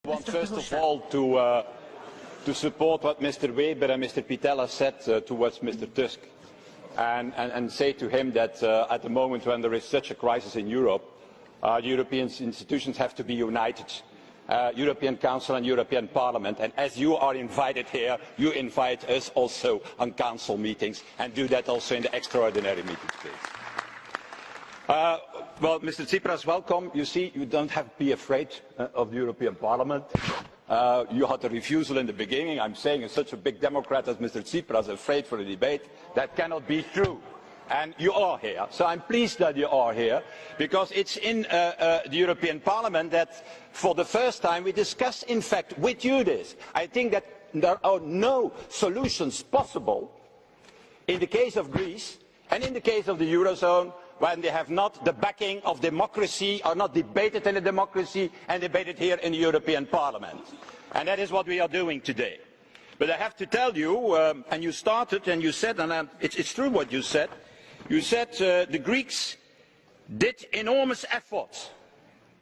I want first of all to support what Mr. Weber and Mr. Pittella said towards Mr. Tusk and say to him that at the moment when there is such a crisis in Europe, the European institutions have to be united. European Council and European Parliament, and as you are invited here, you invite us also on Council meetings, and do that also in the extraordinary meetings, please. Well, Mr. Tsipras, welcome. You see, you don't have to be afraid of the European Parliament. You had a refusal in the beginning. I'm saying as such a big Democrat as Mr. Tsipras afraid for a debate. That cannot be true. And you are here, so I'm pleased that you are here, because it's in the European Parliament that for the first time we discuss, in fact, with you this. I think that there are no solutions possible in the case of Greece and in the case of the Eurozone when they have not the backing of democracy, are not debated in a democracy and debated here in the European Parliament. And that is what we are doing today. But I have to tell you, and you started and you said, and it's true what you said the Greeks did enormous efforts,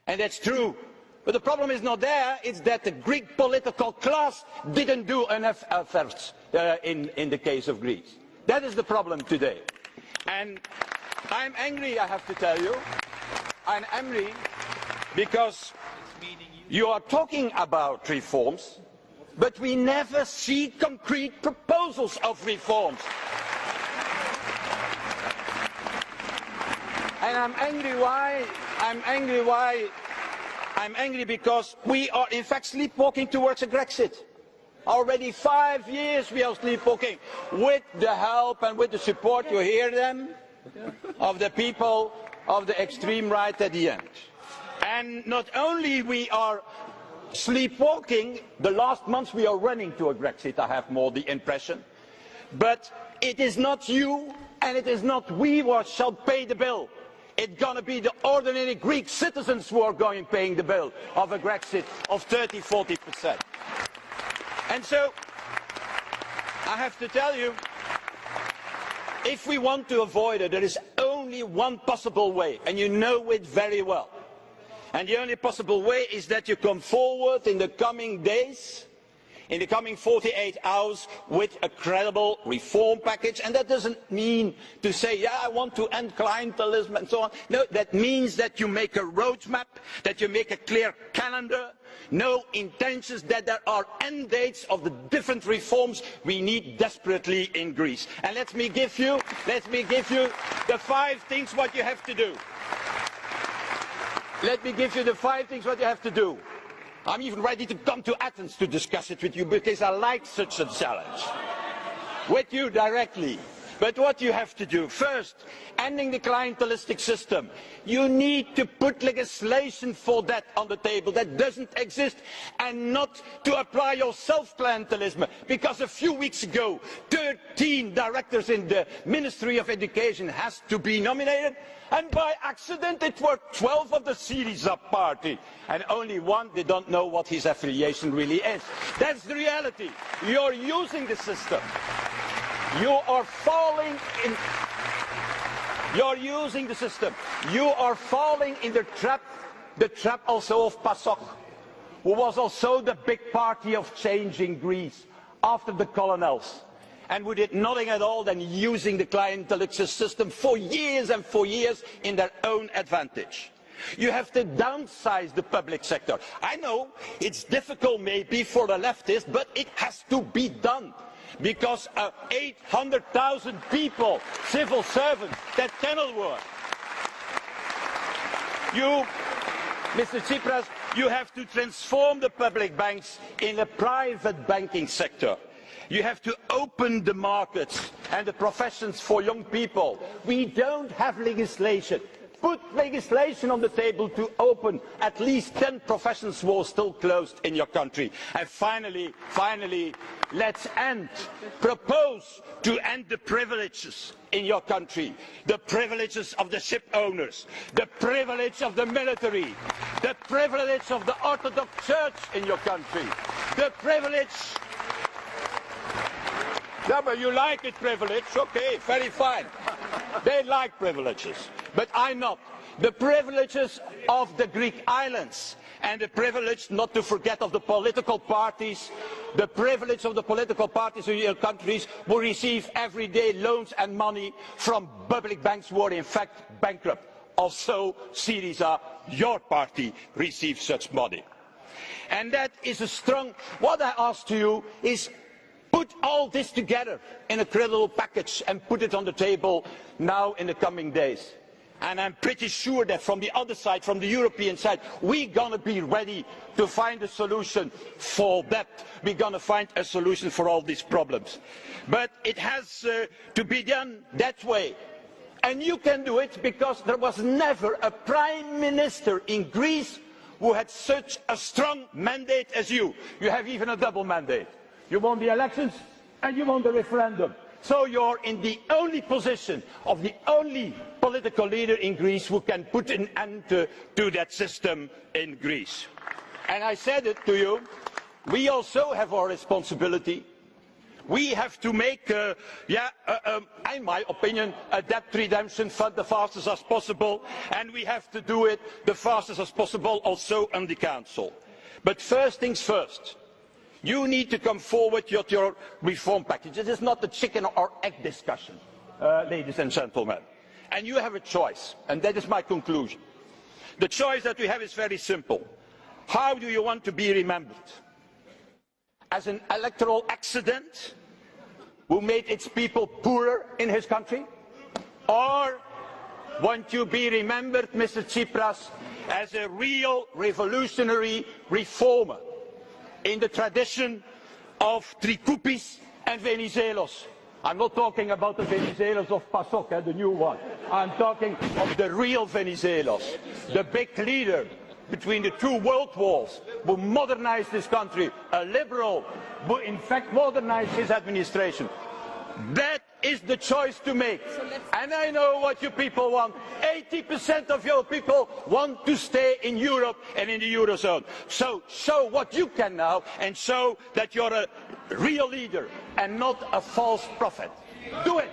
and that's true. But the problem is not there, it's that the Greek political class didn't do enough efforts in the case of Greece. That is the problem today. And I'm angry, I have to tell you. I'm angry because you are talking about reforms, but we never see concrete proposals of reforms. And I'm angry why? I'm angry because we are in fact sleepwalking towards a Grexit. Already 5 years we are sleepwalking, with the help and with the support, you hear them, of the people of the extreme right at the end. And not only we are sleepwalking, the last months we are running to a Grexit, I have more the impression, but it is not you and it is not we who shall pay the bill. It's going to be the ordinary Greek citizens who are going paying the bill of a Grexit of 30–40%. And so, I have to tell you, if we want to avoid it, there is only one possible way, and you know it very well. And the only possible way is that you come forward in the coming days, in the coming 48 hours, with a credible reform package. And that doesn't mean to say, yeah, I want to end clientelism and so on. No, that means that you make a roadmap, that you make a clear calendar, no intentions, that there are end dates of the different reforms we need desperately in Greece. And let me give you the 5 things what you have to do. Let me give you the 5 things what you have to do. I'm even ready to come to Athens to discuss it with you, because I like such a challenge. With you directly. But what you have to do, first, ending the clientelistic system. You need to put legislation for that on the table that doesn't exist, and not to apply yourself clientelism. Because a few weeks ago, 13 directors in the Ministry of Education has to be nominated, and by accident it were 12 of the Syriza party, and only one, they don't know what his affiliation really is. That's the reality. You're using the system. You are falling in. You're using the system. You are falling in the trap also of PASOK, who was also the big party of change in Greece after the colonels, and who did nothing at all than using the clientelistic system for years and for years in their own advantage. You have to downsize the public sector. I know it's difficult maybe for the leftists, but it has to be done. Because 800,000 people, civil servants, that cannot work. You, Mr. Tsipras, you have to transform the public banks in a private banking sector. You have to open the markets and the professions for young people. We don't have legislation. Put legislation on the table to open at least 10 professions who are still closed in your country. And finally, let's propose to end the privileges in your country. The privileges of the ship owners, the privilege of the military, the privilege of the Orthodox Church in your country, the privilege. Yeah, but you like it, privilege, okay, very fine. They like privileges, but I not. The privileges of the Greek islands and the privilege, not to forget, of the political parties, the privilege of the political parties in your countries who receive every day loans and money from public banks who are in fact bankrupt. Also, Syriza, your party, receives such money. And that is a strong... What I ask to you is put all this together in a credible package and put it on the table now in the coming days. And I'm pretty sure that from the other side, from the European side, we're going to be ready to find a solution for that. We're going to find a solution for all these problems. But it has to be done that way. And you can do it because there was never a prime minister in Greece who had such a strong mandate as you. You have even a double mandate. You won the elections and you won the referendum. So you're in the only position of the only political leader in Greece who can put an end to that system in Greece. And I said it to you, we also have our responsibility. We have to make, in my opinion, a debt redemption fund the fastest as possible, and we have to do it the fastest as possible also in the Council. But first things first. You need to come forward with your reform package. It is not a chicken or egg discussion, ladies and gentlemen. And you have a choice, and that is my conclusion. The choice that we have is very simple. How do you want to be remembered? As an electoral accident who made its people poorer in his country? Or want you to be remembered, Mr. Tsipras, as a real revolutionary reformer in the tradition of Trikoupis and Venizelos? I'm not talking about the Venizelos of PASOK, the new one. I'm talking of the real Venizelos, the big leader between the two world wars, who modernized this country, a liberal, who in fact modernized his administration. That is the choice to make. And I know what you people want. 80% of your people want to stay in Europe and in the Eurozone. So show what you can now and show that you're a real leader and not a false prophet. Do it!